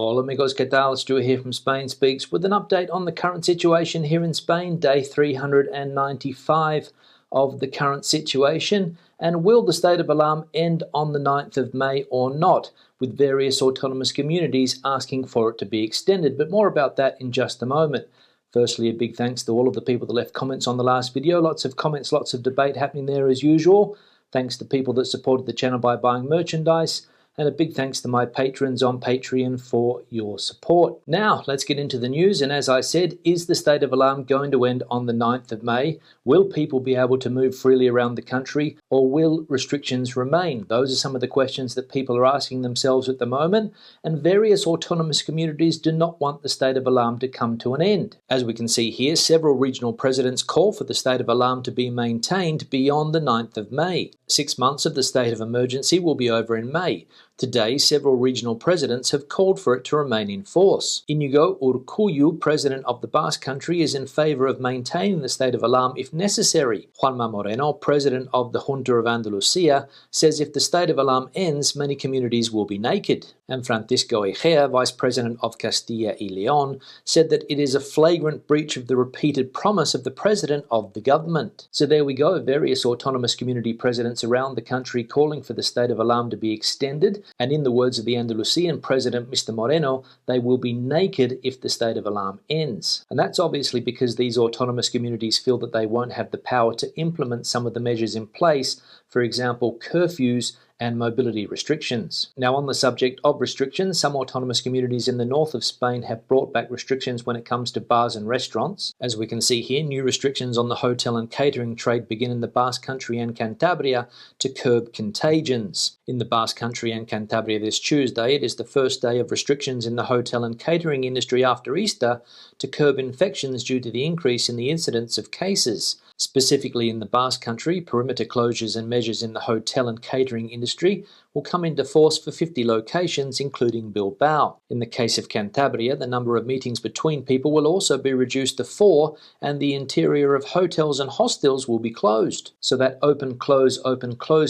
Hola amigos, ¿qué tal? Stuart here from Spain Speaks with an update on the current situation here in Spain, day 395 of the current situation. And will the state of alarm end on the 9th of May or not, with various autonomous communities asking for it to be extended? But more about that in just a moment. Firstly, a big thanks to all of the people that left comments on the last video. Lots of comments, lots of debate happening there as usual. Thanks to people that supported the channel by buying merchandise. And a big thanks to my patrons on Patreon for your support. Now, let's get into the news. And as I said, is the state of alarm going to end on the 9th of May? Will people be able to move freely around the country, or will restrictions remain? Those are some of the questions that people are asking themselves at the moment. And various autonomous communities do not want the state of alarm to come to an end. As we can see here, several regional presidents call for the state of alarm to be maintained beyond the 9th of May. 6 months of the state of emergency will be over in May. Today, several regional presidents have called for it to remain in force. Inigo Urkullu, president of the Basque Country, is in favour of maintaining the state of alarm if necessary. Juanma Moreno, president of the Junta of Andalusia, says if the state of alarm ends, many communities will be naked. And Francisco Egea, vice president of Castilla y León, said that it is a flagrant breach of the repeated promise of the president of the government. So there we go, various autonomous community presidents around the country calling for the state of alarm to be extended. And in the words of the Andalusian president, Mr. Moreno, they will be naked if the state of alarm ends. And that's obviously because these autonomous communities feel that they won't have the power to implement some of the measures in place, for example, curfews and mobility restrictions. Now, on the subject of restrictions, some autonomous communities in the north of Spain have brought back restrictions when it comes to bars and restaurants. As we can see here, new restrictions on the hotel and catering trade begin in the Basque Country and Cantabria to curb contagions. In the Basque Country and Cantabria this Tuesday, it is the first day of restrictions in the hotel and catering industry after Easter to curb infections due to the increase in the incidence of cases. Specifically in the Basque Country, perimeter closures and measures in the hotel and catering industry will come into force for 50 locations, including Bilbao. In the case of Cantabria, the number of meetings between people will also be reduced to 4, and the interior of hotels and hostels will be closed. So that open, close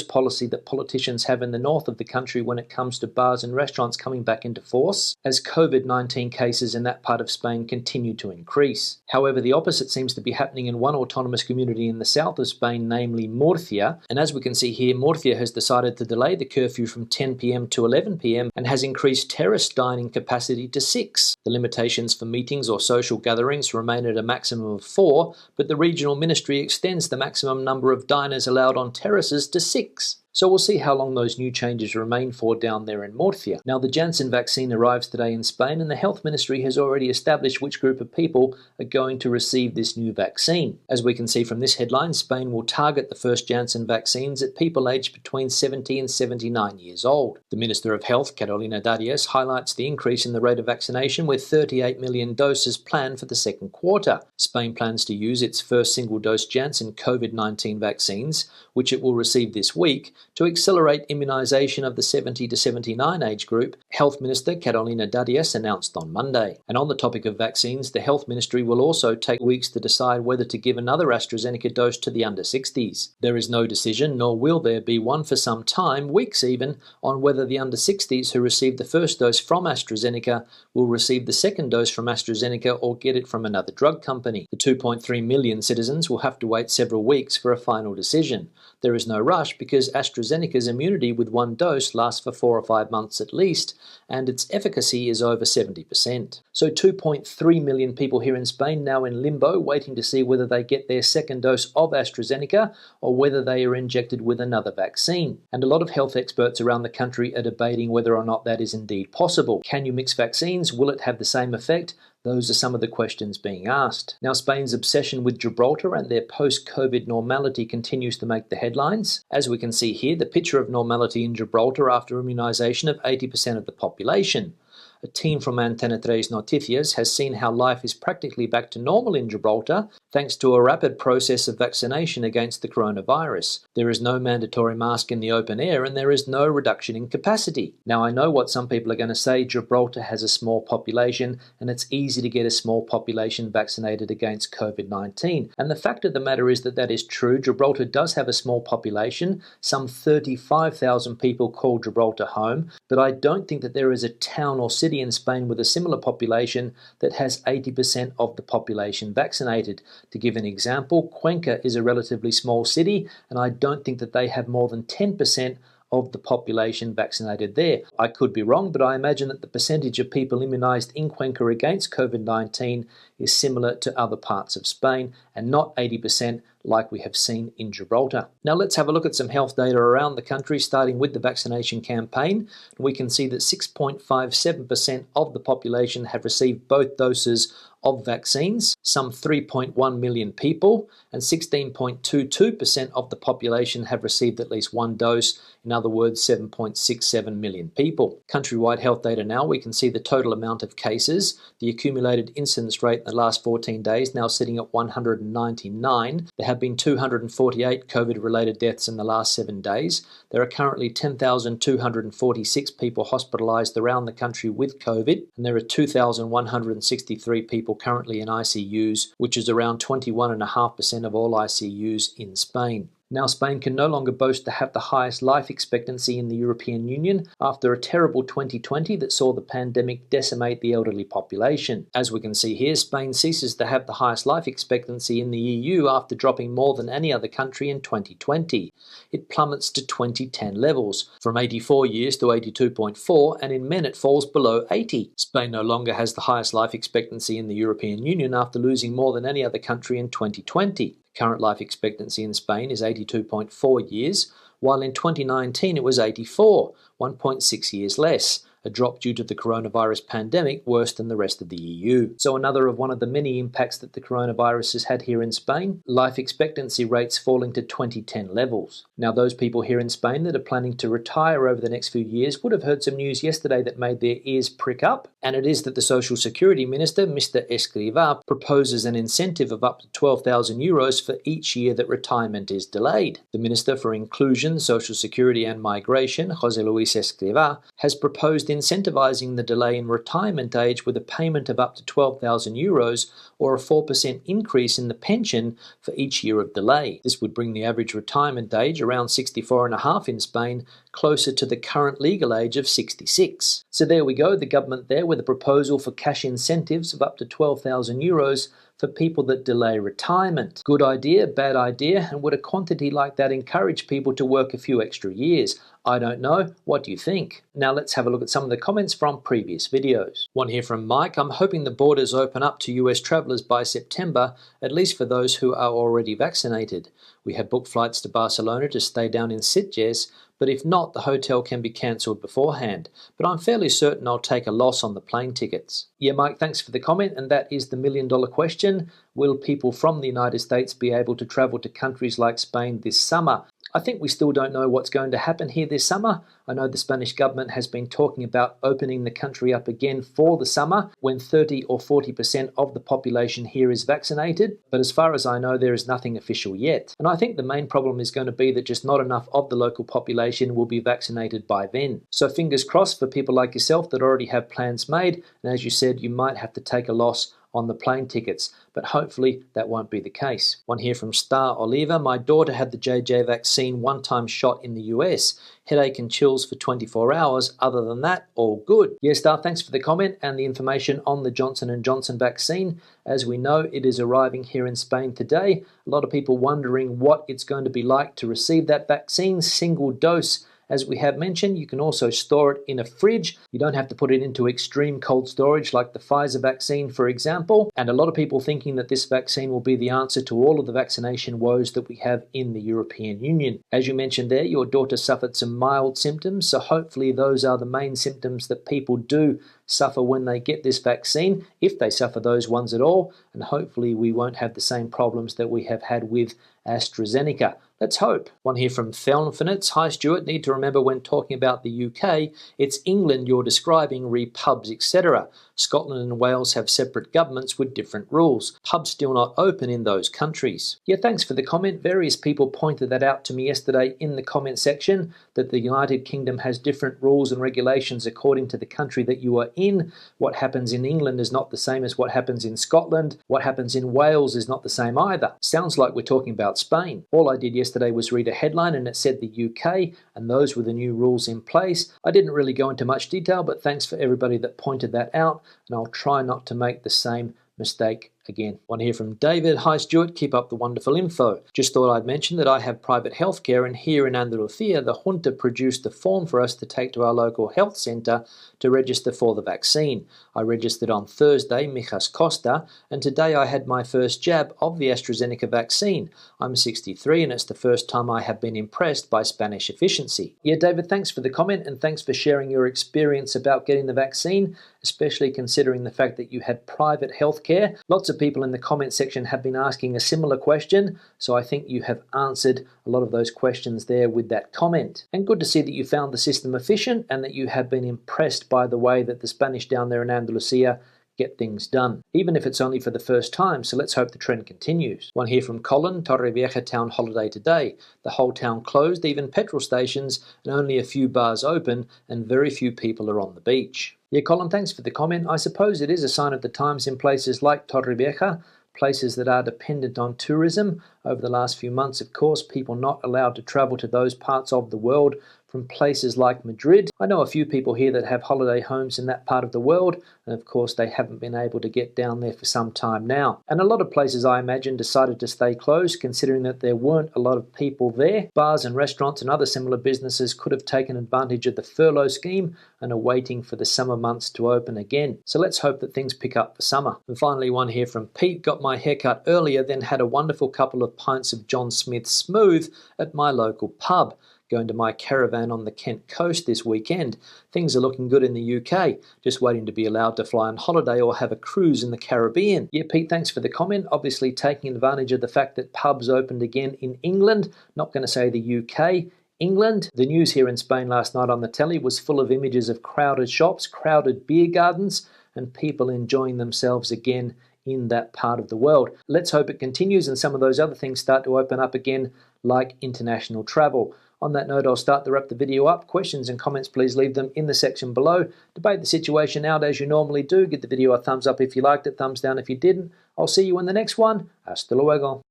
policy that politicians have in the north of the country when it comes to bars and restaurants coming back into force, as COVID-19 cases in that part of Spain continue to increase. However, the opposite seems to be happening in one autonomous community in the south of Spain, namely Murcia. And as we can see here, Murcia has decided to delay the curfew from 10 p.m. to 11 p.m. and has increased terrace dining capacity to 6. The limitations for meetings or social gatherings remain at a maximum of 4, but the regional ministry extends the maximum number of diners allowed on terraces to 6. So we'll see how long those new changes remain for down there in Murcia. Now, the Janssen vaccine arrives today in Spain, and the health ministry has already established which group of people are going to receive this new vaccine. As we can see from this headline, Spain will target the first Janssen vaccines at people aged between 70 and 79 years old. The Minister of Health, Carolina Darius, highlights the increase in the rate of vaccination with 38 million doses planned for the second quarter. Spain plans to use its first single-dose Janssen COVID-19 vaccines, which it will receive this week, to accelerate immunisation of the 70 to 79 age group, Health Minister Carolina Darius announced on Monday. And on the topic of vaccines, the Health Ministry will also take weeks to decide whether to give another AstraZeneca dose to the under 60s. There is no decision, nor will there be one for some time, weeks even, on whether the under 60s who received the first dose from AstraZeneca will receive the second dose from AstraZeneca or get it from another drug company. The 2.3 million citizens will have to wait several weeks for a final decision. There is no rush because AstraZeneca's immunity with one dose lasts for 4 or 5 months at least, and its efficacy is over 70%. So 2.3 million people here in Spain now in limbo, waiting to see whether they get their second dose of AstraZeneca or whether they are injected with another vaccine. And a lot of health experts around the country are debating whether or not that is indeed possible. Can you mix vaccines? Will it have the same effect? Those are some of the questions being asked. Now, Spain's obsession with Gibraltar and their post-COVID normality continues to make the headlines. As we can see here, the picture of normality in Gibraltar after immunisation of 80% of the population. A team from Antena 3 Noticias has seen how life is practically back to normal in Gibraltar thanks to a rapid process of vaccination against the coronavirus. There is no mandatory mask in the open air and there is no reduction in capacity. Now, I know what some people are going to say, Gibraltar has a small population and it's easy to get a small population vaccinated against COVID-19. And the fact of the matter is that that is true. Gibraltar does have a small population, some 35,000 people call Gibraltar home, but I don't think that there is a town or city city in Spain with a similar population that has 80% of the population vaccinated. To give an example, Cuenca is a relatively small city, and I don't think that they have more than 10% of the population vaccinated there. I could be wrong, but I imagine that the percentage of people immunised in Cuenca against COVID-19 is similar to other parts of Spain and not 80% like we have seen in Gibraltar. Now let's have a look at some health data around the country, starting with the vaccination campaign. We can see that 6.57% of the population have received both doses of vaccines, some 3.1 million people, and 16.22% of the population have received at least one dose, in other words 7.67 million people. Countrywide health data now, we can see the total amount of cases, the accumulated incidence rate in the last 14 days now sitting at 199. There have been 248 COVID-related deaths in the last 7 days. There are currently 10,246 people hospitalised around the country with COVID, and there are 2,163 people currently in ICUs, which is around 21.5% of all ICUs in Spain. Now Spain can no longer boast to have the highest life expectancy in the European Union after a terrible 2020 that saw the pandemic decimate the elderly population. As we can see here, Spain ceases to have the highest life expectancy in the EU after dropping more than any other country in 2020. It plummets to 2010 levels, from 84 years to 82.4, and in men it falls below 80. Spain no longer has the highest life expectancy in the European Union after losing more than any other country in 2020. Current life expectancy in Spain is 82.4 years, while in 2019 it was 84, 1.6 years less, a drop due to the coronavirus pandemic worse than the rest of the EU. So another of one of the many impacts that the coronavirus has had here in Spain, life expectancy rates falling to 2010 levels. Now those people here in Spain that are planning to retire over the next few years would have heard some news yesterday that made their ears prick up, and it is that the Social Security Minister, Mr. Escrivá, proposes an incentive of up to €12,000 for each year that retirement is delayed. The Minister for Inclusion, Social Security and Migration, José Luis Escrivá, has proposed incentivising the delay in retirement age with a payment of up to €12,000 or a 4% increase in the pension for each year of delay. This would bring the average retirement age, around 64.5 in Spain, closer to the current legal age of 66. So there we go, the government there with a proposal for cash incentives of up to €12,000 for people that delay retirement. Good idea, bad idea, and would a quantity like that encourage people to work a few extra years? I don't know. What do you think? Now let's have a look at some of the comments from previous videos. One here from Mike. I'm hoping the borders open up to US travellers by September, at least for those who are already vaccinated. We have booked flights to Barcelona to stay down in Sitges, but if not, the hotel can be cancelled beforehand. But I'm fairly certain I'll take a loss on the plane tickets. Yeah, Mike, thanks for the comment, and that is the million-dollar question. Will people from the United States be able to travel to countries like Spain this summer? I think we still don't know what's going to happen here this summer. I know the Spanish government has been talking about opening the country up again for the summer when 30 or 40% of the population here is vaccinated. But as far as I know, there is nothing official yet. And I think the main problem is going to be that just not enough of the local population will be vaccinated by then. So fingers crossed for people like yourself that already have plans made. And as you said, you might have to take a loss on the plane tickets, but hopefully that won't be the case. One here from Star Oliva. My daughter had the JJ vaccine one-time shot in the US. Headache and chills for 24 hours. Other than that, all good. Yeah, Star, thanks for the comment and the information on the Johnson & Johnson vaccine. As we know, it is arriving here in Spain today. A lot of people wondering what it's going to be like to receive that vaccine, single dose. As we have mentioned, you can also store it in a fridge. You don't have to put it into extreme cold storage like the Pfizer vaccine, for example. And a lot of people thinking that this vaccine will be the answer to all of the vaccination woes that we have in the European Union. As you mentioned there, your daughter suffered some mild symptoms, so hopefully those are the main symptoms that people do suffer when they get this vaccine, if they suffer those ones at all, and hopefully we won't have the same problems that we have had with AstraZeneca. Let's hope. One here from Thelnfinitz. Hi Stuart, need to remember when talking about the UK, it's England you're describing, re pubs, etc. Scotland and Wales have separate governments with different rules. Pubs still not open in those countries. Yeah, thanks for the comment. Various people pointed that out to me yesterday in the comment section, that the United Kingdom has different rules and regulations according to the country that you are in. What happens in England is not the same as what happens in Scotland. What happens in Wales is not the same either. Sounds like we're talking about Spain. All I did yesterday yesterday was read a headline and it said the UK, and those were the new rules in place. I didn't really go into much detail, but thanks for everybody that pointed that out, and I'll try not to make the same mistake again. Want to hear from David. Hi Stuart, keep up the wonderful info. Just thought I'd mention that I have private healthcare, and here in Andalusia the junta produced a form for us to take to our local health centre to register for the vaccine. I registered on Thursday, Mijas Costa, and today I had my first jab of the AstraZeneca vaccine. I'm 63 and it's the first time I have been impressed by Spanish efficiency. Yeah, David, thanks for the comment and thanks for sharing your experience about getting the vaccine, especially considering the fact that you had private healthcare. Lots of people in the comment section have been asking a similar question, so I think you have answered a lot of those questions there with that comment. And good to see that you found the system efficient and that you have been impressed by the way that the Spanish down there in Andalusia get things done, even if it's only for the first time, so let's hope the trend continues. One here from Colin, Torrevieja town holiday today. The whole town closed, even petrol stations, and only a few bars open, and very few people are on the beach. Yeah, Colin, thanks for the comment. I suppose it is a sign of the times in places like Torrevieja, places that are dependent on tourism. Over the last few months, of course, people not allowed to travel to those parts of the world from places like Madrid. I know a few people here that have holiday homes in that part of the world, and of course they haven't been able to get down there for some time now. And a lot of places, I imagine, decided to stay closed, considering that there weren't a lot of people there. Bars and restaurants and other similar businesses could have taken advantage of the furlough scheme and are waiting for the summer months to open again. So let's hope that things pick up for summer. And finally, one here from Pete. Got my haircut earlier, then had a wonderful couple of pints of John Smith Smooth at my local pub. Going to my caravan on the Kent coast this weekend. Things are looking good in the UK, just waiting to be allowed to fly on holiday or have a cruise in the Caribbean. Yeah, Pete, thanks for the comment. Obviously taking advantage of the fact that pubs opened again in England. Not going to say the UK. England. The news here in Spain last night on the telly was full of images of crowded shops, crowded beer gardens, and people enjoying themselves again in that part of the world. Let's hope it continues and some of those other things start to open up again, like international travel. On that note, I'll start to wrap the video up. Questions and comments, please leave them in the section below. Debate the situation out as you normally do. Give the video a thumbs up if you liked it, thumbs down if you didn't. I'll see you in the next one. Hasta luego.